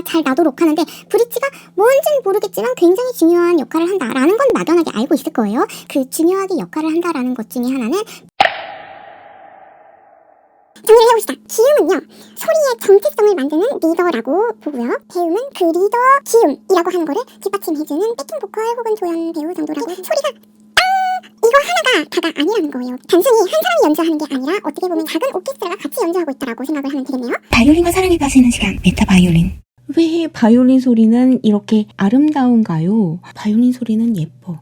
소리가 잘 나도록 하는데 브릿지가 뭔지는 모르겠지만 굉장히 중요한 역할을 한다라는 건 막연하게 알고 있을 거예요. 그 중요하게 역할을 한다라는 것 중에 하나는 정리를 해봅시다. 기음은요, 소리의 정체성을 만드는 리더라고 보고요. 배음은 그 리더 기음이라고 하는 거를 뒷받침해주는 백킹 보컬 혹은 조연 배우 정도라고. 소리가 이거 하나가 다가 아니라는 거예요. 단순히 한 사람이 연주하는 게 아니라 어떻게 보면 작은 오케스트라가 같이 연주하고 있다라고 생각을 하면 되겠네요. 바이올린과 사랑에 빠지는 시간, 메타 바이올린. 왜 바이올린 소리는 이렇게 아름다운가요? 바이올린 소리는 예뻐.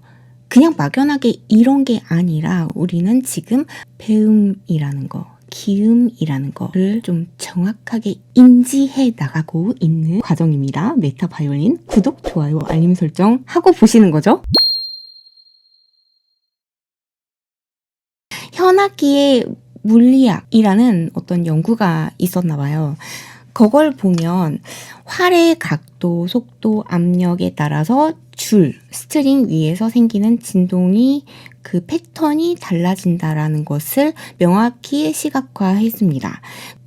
그냥 막연하게 이런 게 아니라 우리는 지금 배음이라는 거, 기음이라는 거를 좀 정확하게 인지해 나가고 있는 과정입니다. 메타 바이올린. 구독, 좋아요, 알림 설정 하고 보시는 거죠. 현악기의 물리학이라는 어떤 연구가 있었나 봐요. 그걸 보면 활의 각도, 속도, 압력에 따라서 줄, 스트링 위에서 생기는 진동이 그 패턴이 달라진다라는 것을 명확히 시각화했습니다.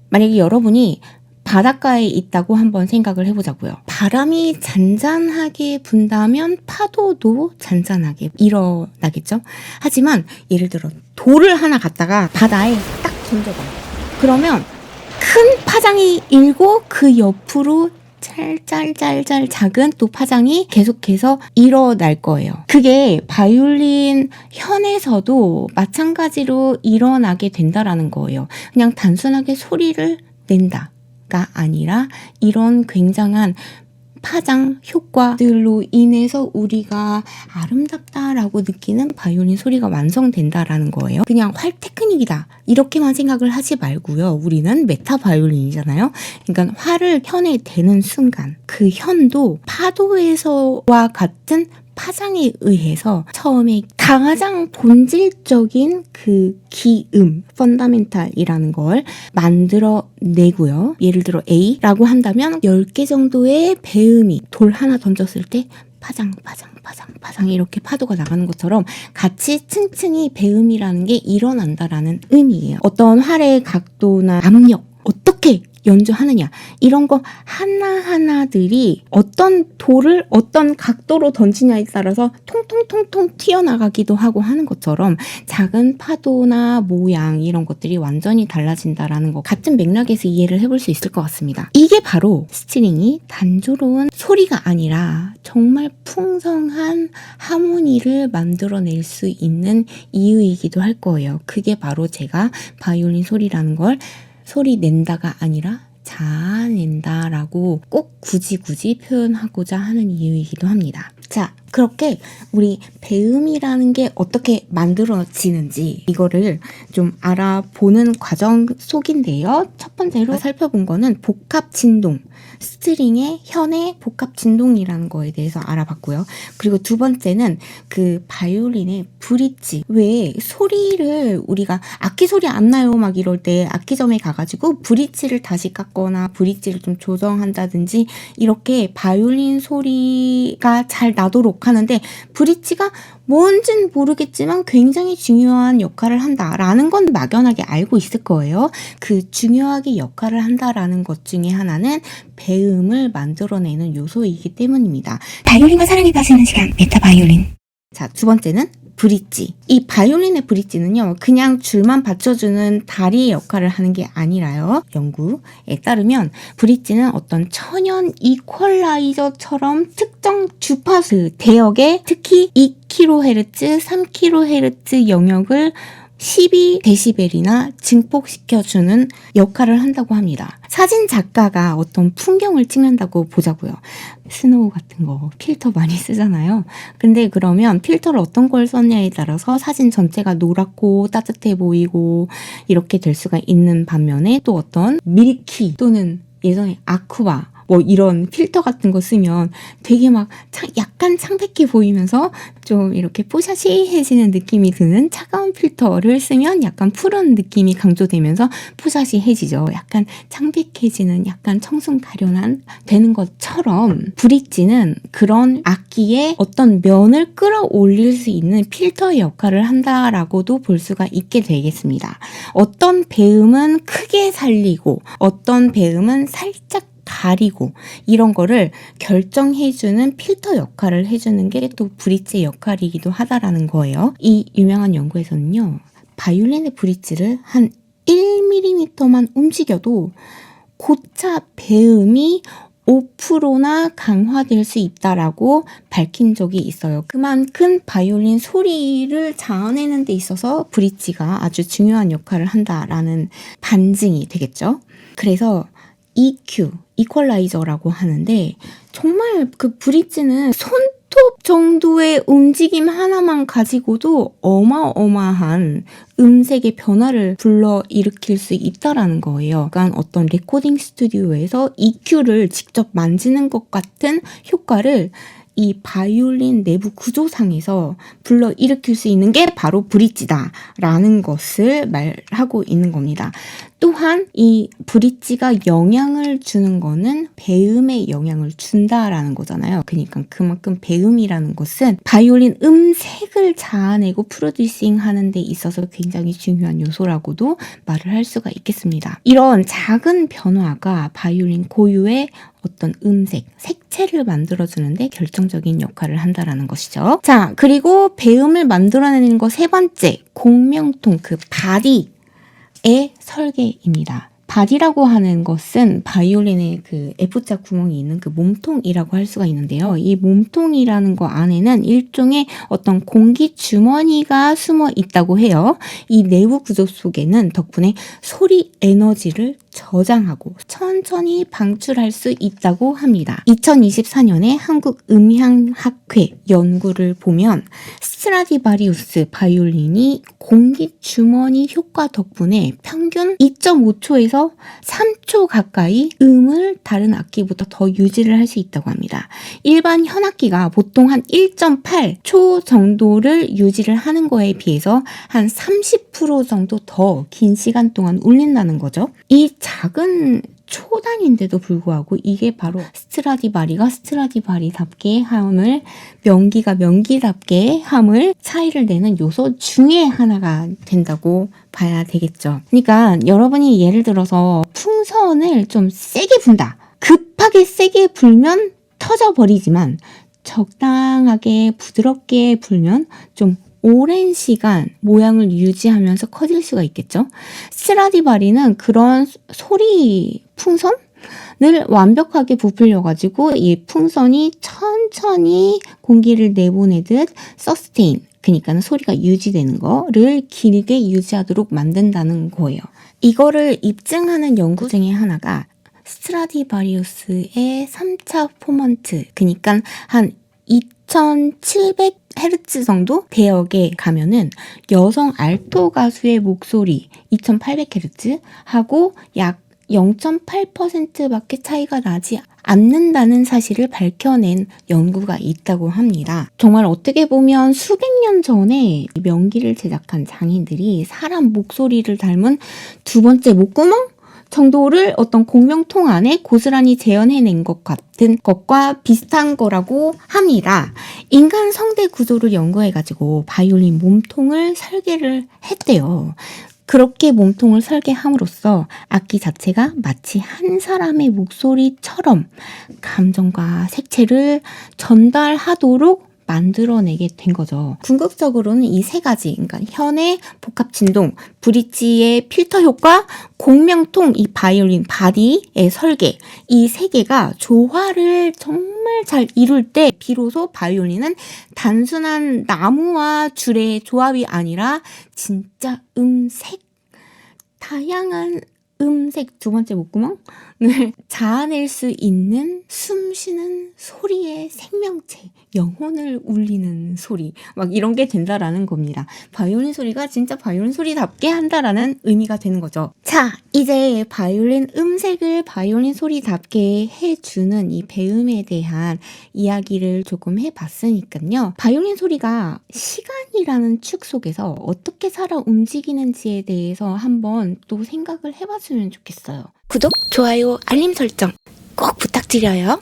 만약에 여러분이 바닷가에 있다고 한번 생각을 해보자고요. 바람이 잔잔하게 분다면 파도도 잔잔하게 일어나겠죠? 하지만 예를 들어 돌을 하나 갖다가 바다에 딱 던져봐요. 그러면 큰 파장이 일고 그 옆으로 짤짤짤짤 작은 또 파장이 계속해서 일어날 거예요. 그게 바이올린 현에서도 마찬가지로 일어나게 된다라는 거예요. 그냥 단순하게 소리를 낸다가 아니라 이런 굉장한 파장 효과들로 인해서 우리가 아름답다라고 느끼는 바이올린 소리가 완성된다라는 거예요. 그냥 활 테크닉이다 이렇게만 생각을 하지 말고요. 우리는 메타 바이올린이잖아요. 그러니까 활을 현에 대는 순간 그 현도 파도에서와 같은 파장에 의해서 처음에 가장 본질적인 그 기음, 펀다멘탈이라는 걸 만들어내고요. 예를 들어 A라고 한다면 10개 정도의 배음이 돌 하나 던졌을 때 파장 이렇게 파도가 나가는 것처럼 같이 층층이 배음이라는 게 일어난다라는 의미예요. 어떤 활의 각도나 압력, 어떻게 연주하느냐 이런 거 하나하나들이 어떤 돌을 어떤 각도로 던지냐에 따라서 통통통통 튀어나가기도 하고 하는 것처럼 작은 파도나 모양 이런 것들이 완전히 달라진다라는 거 같은 맥락에서 이해를 해볼 수 있을 것 같습니다. 이게 바로 스트링이 단조로운 소리가 아니라 정말 풍성한 하모니를 만들어낼 수 있는 이유이기도 할 거예요. 그게 바로 제가 바이올린 소리라는 걸 소리 낸다가 아니라 자아낸다라고 꼭 굳이 표현하고자 하는 이유이기도 합니다. 자, 그렇게 우리 배음이라는 게 어떻게 만들어지는지 이거를 좀 알아보는 과정 속인데요. 첫 번째로 살펴본 거는 복합 진동, 스트링의 현의 복합 진동이라는 거에 대해서 알아봤고요. 그리고 두 번째는 그 바이올린의 브릿지. 왜 소리를 우리가 악기 소리 안 나요 막 이럴 때 악기점에 가가지고 브릿지를 다시 깎거나 브릿지를 좀 조정한다든지 이렇게 바이올린 소리가 잘 나도록 하는데 브릿지가 뭔진 모르겠지만 굉장히 중요한 역할을 한다라는 건 막연하게 알고 있을 거예요. 그 중요하게 역할을 한다라는 것 중에 하나는 배음을 만들어내는 요소이기 때문입니다. 바이올린과 사랑에 빠지는 시간, 메타 바이올린. 자, 두 번째는 브릿지. 이 바이올린의 브릿지는요, 그냥 줄만 받쳐주는 다리의 역할을 하는 게 아니라요. 연구에 따르면 브릿지는 어떤 천연 이퀄라이저처럼 특정 주파수 대역에 특히 2kHz, 3kHz 영역을 12dB이나 증폭시켜주는 역할을 한다고 합니다. 사진 작가가 어떤 풍경을 찍는다고 보자고요. 스노우 같은 거 필터 많이 쓰잖아요. 근데 그러면 필터를 어떤 걸 썼냐에 따라서 사진 전체가 노랗고 따뜻해 보이고 이렇게 될 수가 있는 반면에 또 어떤 밀키 또는 예전에 아쿠아 뭐 이런 필터 같은 거 쓰면 되게 막 약간 창백해 보이면서 좀 이렇게 뽀샤시해지는 느낌이 드는 차가운 필터를 쓰면 약간 푸른 느낌이 강조되면서 뽀샤시해지죠. 약간 창백해지는 약간 청순 가련한 되는 것처럼 브릿지는 그런 악기의 어떤 면을 끌어올릴 수 있는 필터의 역할을 한다라고도 볼 수가 있게 되겠습니다. 어떤 배음은 크게 살리고 어떤 배음은 살짝 가리고 이런 거를 결정해주는 필터 역할을 해주는 게 또 브릿지의 역할이기도 하다라는 거예요. 이 유명한 연구에서는요. 바이올린의 브릿지를 한 1mm만 움직여도 고차 배음이 5%나 강화될 수 있다라고 밝힌 적이 있어요. 그만큼 바이올린 소리를 자아내는 데 있어서 브릿지가 아주 중요한 역할을 한다라는 반증이 되겠죠. 그래서 EQ, 이퀄라이저라고 하는데 정말 그 브릿지는 손톱 정도의 움직임 하나만 가지고도 어마어마한 음색의 변화를 불러일으킬 수 있다라는 거예요. 그러니까 어떤 레코딩 스튜디오에서 EQ를 직접 만지는 것 같은 효과를 이 바이올린 내부 구조상에서 불러일으킬 수 있는 게 바로 브릿지다라는 것을 말하고 있는 겁니다. 또한 이 브릿지가 영향을 주는 거는 배음에 영향을 준다라는 거잖아요. 그러니까 그만큼 배음이라는 것은 바이올린 음색을 자아내고 프로듀싱 하는 데 있어서 굉장히 중요한 요소라고도 말을 할 수가 있겠습니다. 이런 작은 변화가 바이올린 고유의 어떤 음색, 색채를 만들어주는데 결정적인 역할을 한다라는 것이죠. 자, 그리고 배음을 만들어내는 거 세 번째, 공명통, 그 바디의 설계입니다. 바디라고 하는 것은 바이올린의 그 F자 구멍이 있는 그 몸통이라고 할 수가 있는데요. 이 몸통이라는 거 안에는 일종의 어떤 공기 주머니가 숨어 있다고 해요. 이 내부 구조 속에는 덕분에 소리 에너지를 저장하고 천천히 방출할 수 있다고 합니다. 2024년에 한국음향학회 연구를 보면 스트라디바리우스 바이올린이 공기 주머니 효과 덕분에 평균 2.5초에서 3초 가까이 음을 다른 악기보다 더 유지를 할 수 있다고 합니다. 일반 현악기가 보통 한 1.8초 정도를 유지를 하는 거에 비해서 한 30% 정도 더 긴 시간 동안 울린다는 거죠. 이 작은 초단인데도 불구하고 이게 바로 스트라디바리가 스트라디바리답게 함을, 명기가 명기답게 함을 차이를 내는 요소 중에 하나가 된다고 봐야 되겠죠. 그러니까 여러분이 예를 들어서 풍선을 좀 세게 분다. 급하게 세게 불면 터져버리지만 적당하게 부드럽게 불면 좀 오랜 시간 모양을 유지하면서 커질 수가 있겠죠. 스트라디바리는 그런 소리 풍선을 완벽하게 부풀려가지고 이 풍선이 천천히 공기를 내보내듯 서스테인, 그러니까 소리가 유지되는 거를 길게 유지하도록 만든다는 거예요. 이거를 입증하는 연구 중에 하나가 스트라디바리우스의 3차 포먼트, 그러니까 한 2700Hz 정도 대역에 가면은 여성 알토 가수의 목소리 2800Hz 하고 약 0.8%밖에 차이가 나지 않는다는 사실을 밝혀낸 연구가 있다고 합니다. 정말 어떻게 보면 수백 년 전에 명기를 제작한 장인들이 사람 목소리를 닮은 두 번째 목구멍? 정도를 어떤 공명통 안에 고스란히 재현해낸 것 같은 것과 비슷한 거라고 합니다. 인간 성대 구조를 연구해가지고 바이올린 몸통을 설계를 했대요. 그렇게 몸통을 설계함으로써 악기 자체가 마치 한 사람의 목소리처럼 감정과 색채를 전달하도록 만들어내게 된 거죠. 궁극적으로는 이 세 가지, 그러니까 현의 복합 진동, 브릿지의 필터 효과, 공명통, 이 바이올린 바디의 설계, 이 세 개가 조화를 정말 잘 이룰 때 비로소 바이올린은 단순한 나무와 줄의 조합이 아니라 진짜 음색, 다양한 음색, 두 번째 목구멍을 자아낼 수 있는 숨쉬는 소리의 생명체, 영혼을 울리는 소리, 막 이런 게 된다라는 겁니다. 바이올린 소리가 진짜 바이올린 소리답게 한다라는 의미가 되는 거죠. 자, 이제 바이올린 음색을 바이올린 소리답게 해주는 이 배음에 대한 이야기를 조금 해봤으니까요. 바이올린 소리가 시간이라는 축 속에서 어떻게 살아 움직이는지에 대해서 한번 또 생각을 해봤으면 좋겠어요. 구독, 좋아요, 알림 설정 꼭 부탁드려요.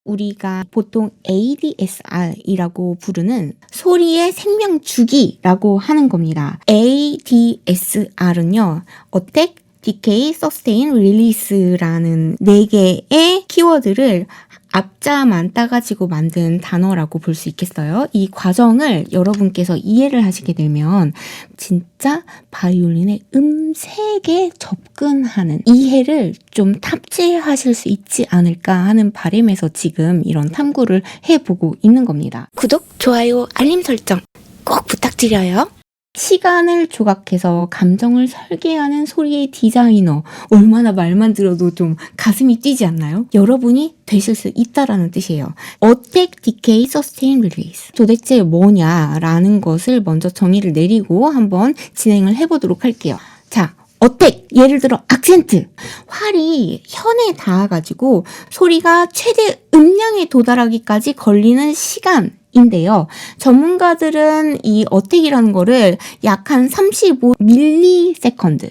우리가 보통 ADSR이라고 부르는 소리의 생명 주기라고 하는 겁니다. ADSR은요, Attack, decay, sustain, release라는 4개의 키워드를 앞자만 따가지고 만든 단어라고 볼 수 있겠어요. 이 과정을 여러분께서 이해를 하시게 되면 진짜 바이올린의 음색에 접근하는 이해를 좀 탑재하실 수 있지 않을까 하는 바람에서 지금 이런 탐구를 해보고 있는 겁니다. 구독, 좋아요, 알림 설정 꼭 부탁드려요. 시간을 조각해서 감정을 설계하는 소리의 디자이너. 얼마나 말만 들어도 좀 가슴이 뛰지 않나요? 여러분이 되실 수 있다라는 뜻이에요. Attack, Decay, Sustain, Release. 도대체 뭐냐라는 것을 먼저 정의를 내리고 한번 진행을 해보도록 할게요. 자, 어택! 예를 들어 악센트! 활이 현에 닿아가지고 소리가 최대 음량에 도달하기까지 걸리는 시간인데요. 전문가들은 이 어택이라는 거를 약 한 35ms,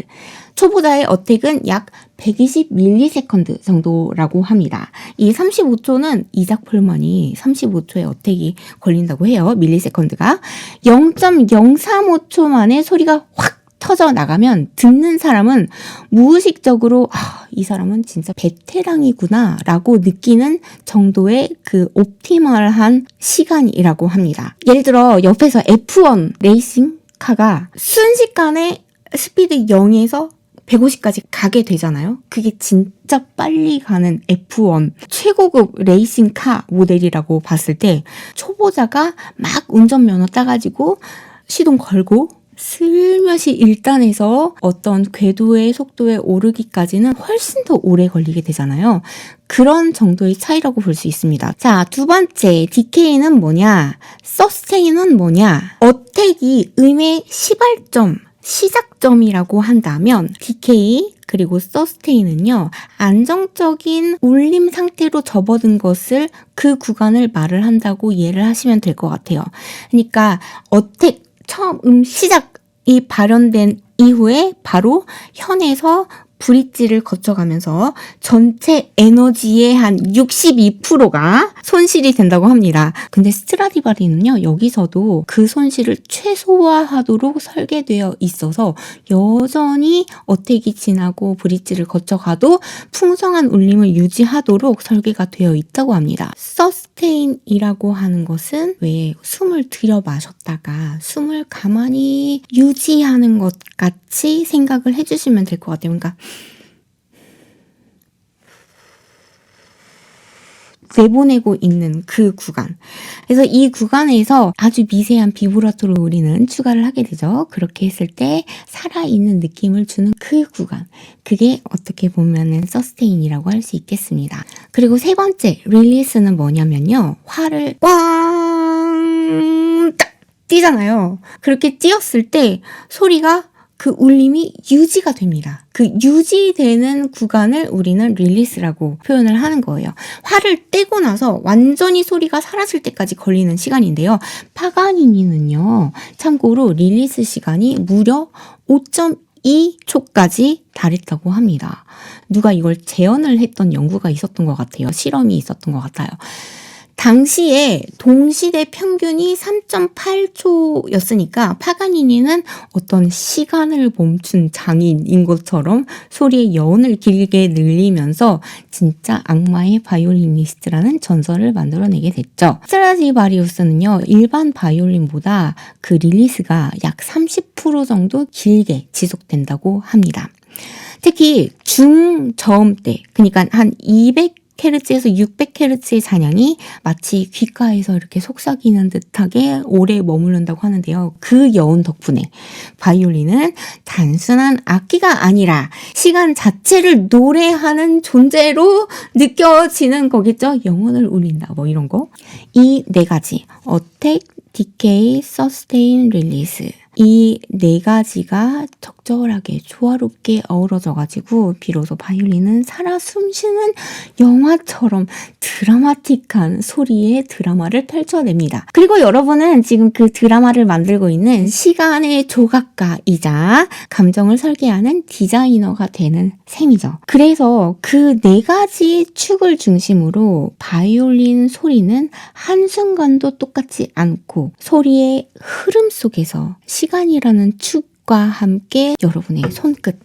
초보자의 어택은 약 120ms 정도라고 합니다. 이 35초는 이작 폴만이 35초의 어택이 걸린다고 해요. 밀리세컨드가. 0.035초 만에 소리가 확 터져 나가면 듣는 사람은 무의식적으로 이 사람은 진짜 베테랑이구나 라고 느끼는 정도의 그 옵티멀한 시간이라고 합니다. 예를 들어 옆에서 F1 레이싱 카가 순식간에 스피드 0에서 150까지 가게 되잖아요. 그게 진짜 빨리 가는 F1 최고급 레이싱카 모델이라고 봤을 때 초보자가 막 운전면허 따가지고 시동 걸고 슬며시 1단에서 어떤 궤도의 속도에 오르기까지는 훨씬 더 오래 걸리게 되잖아요. 그런 정도의 차이라고 볼 수 있습니다. 자, 두 번째, 디케이는 뭐냐? 서스테인은 뭐냐? 어택이 음의 시발점, 시작점이라고 한다면 디케이 그리고 서스테인은요, 안정적인 울림 상태로 접어든 것을 그 구간을 말을 한다고 이해를 하시면 될 것 같아요. 그러니까 어택 처음 시작이 발현된 이후에 바로 현에서 브릿지를 거쳐가면서 전체 에너지의 한 62%가 손실이 된다고 합니다. 근데 스트라디바리는요, 여기서도 그 손실을 최소화하도록 설계되어 있어서 여전히 어택이 지나고 브릿지를 거쳐가도 풍성한 울림을 유지하도록 설계가 되어 있다고 합니다. 서스테인이라고 하는 것은 왜 숨을 들여 마셨다가 숨을 가만히 유지하는 것 같이 생각을 해주시면 될 것 같아요. 그러니까 내보내고 있는 그 구간. 그래서 이 구간에서 아주 미세한 비브라토로 우리는 추가를 하게 되죠. 그렇게 했을 때 살아있는 느낌을 주는 그 구간. 그게 어떻게 보면은 서스테인이라고 할 수 있겠습니다. 그리고 세 번째, 릴리스는 뭐냐면요. 활을 꽝! 딱! 뛰잖아요. 그렇게 뛰었을 때 소리가 그 울림이 유지가 됩니다. 그 유지되는 구간을 우리는 릴리스라고 표현을 하는 거예요. 활을 떼고 나서 완전히 소리가 사라질 때까지 걸리는 시간인데요. 파가니니는요, 참고로 릴리스 시간이 무려 5.2초까지 달했다고 합니다. 누가 이걸 재현을 했던 연구가 있었던 것 같아요. 실험이 있었던 것 같아요. 당시에 동시대 평균이 3.8초였으니까 파가니니는 어떤 시간을 멈춘 장인인 것처럼 소리의 여운을 길게 늘리면서 진짜 악마의 바이올리니스트라는 전설을 만들어내게 됐죠. 스트라디바리우스는요, 일반 바이올린보다 그 릴리스가 약 30% 정도 길게 지속된다고 합니다. 특히 중저음대, 그러니까 한 200Hz에서 600Hz의 잔향이 마치 귓가에서 이렇게 속삭이는 듯하게 오래 머무른다고 하는데요. 그 여운 덕분에 바이올린은 단순한 악기가 아니라 시간 자체를 노래하는 존재로 느껴지는 거겠죠. 영혼을 울린다 뭐 이런 거. 이 네 가지, Attack, Decay, Sustain, Release, 이 네 가지가 적절하게 조화롭게 어우러져가지고 비로소 바이올린은 살아 숨쉬는 영화처럼 드라마틱한 소리의 드라마를 펼쳐냅니다. 그리고 여러분은 지금 그 드라마를 만들고 있는 시간의 조각가이자 감정을 설계하는 디자이너가 되는 셈이죠. 그래서 그 네 가지 축을 중심으로 바이올린 소리는 한순간도 똑같지 않고 소리의 흐름 속에서 시간이라는 축과 함께 여러분의 손끝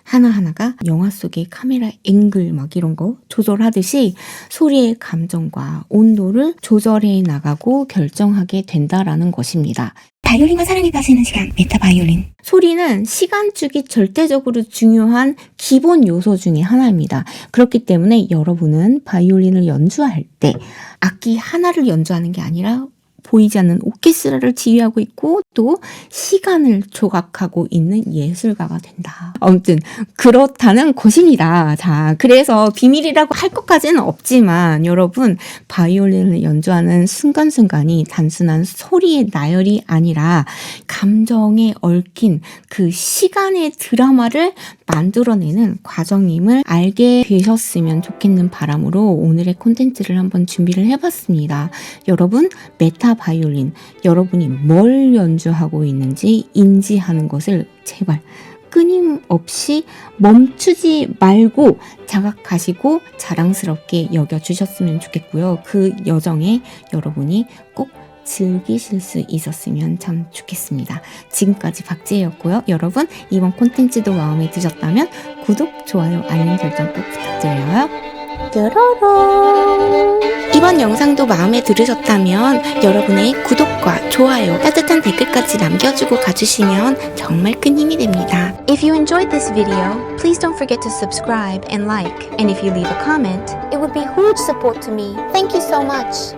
하나하나가 영화 속의 카메라 앵글 막 이런 거 조절하듯이 소리의 감정과 온도를 조절해 나가고 결정하게 된다라는 것입니다. 바이올린과 사랑에 빠지는 시간, 메타바이올린. 소리는 시간축이 절대적으로 중요한 기본 요소 중에 하나입니다. 그렇기 때문에 여러분은 바이올린을 연주할 때 악기 하나를 연주하는 게 아니라 보이지 않는 오케스트라를 지휘하고 있고 또 시간을 조각하고 있는 예술가가 된다. 아무튼 그렇다는 것입니다. 자, 그래서 비밀이라고 할 것까지는 없지만 여러분 바이올린을 연주하는 순간순간이 단순한 소리의 나열이 아니라 감정에 얽힌 그 시간의 드라마를 만들어내는 과정임을 알게 되셨으면 좋겠는 바람으로 오늘의 콘텐츠를 한번 준비를 해봤습니다. 여러분 메타 바이올린, 여러분이 뭘 연주하고 있는지 인지하는 것을 제발 끊임없이 멈추지 말고 자각하시고 자랑스럽게 여겨주셨으면 좋겠고요. 그 여정에 여러분이 꼭 즐기실 수 있었으면 참 좋겠습니다. 지금까지 박지혜였고요. 여러분 이번 콘텐츠도 마음에 드셨다면 구독, 좋아요, 알림 설정 꼭 부탁드려요. 뾰로롱. 이번 영상도 마음에 들으셨다면 여러분의 구독과 좋아요, 따뜻한 댓글까지 남겨주고 가주시면 정말 큰 힘이 됩니다. If you enjoyed this video, please don't forget to subscribe and like. And if you leave a comment, it would be huge support to me. Thank you so much.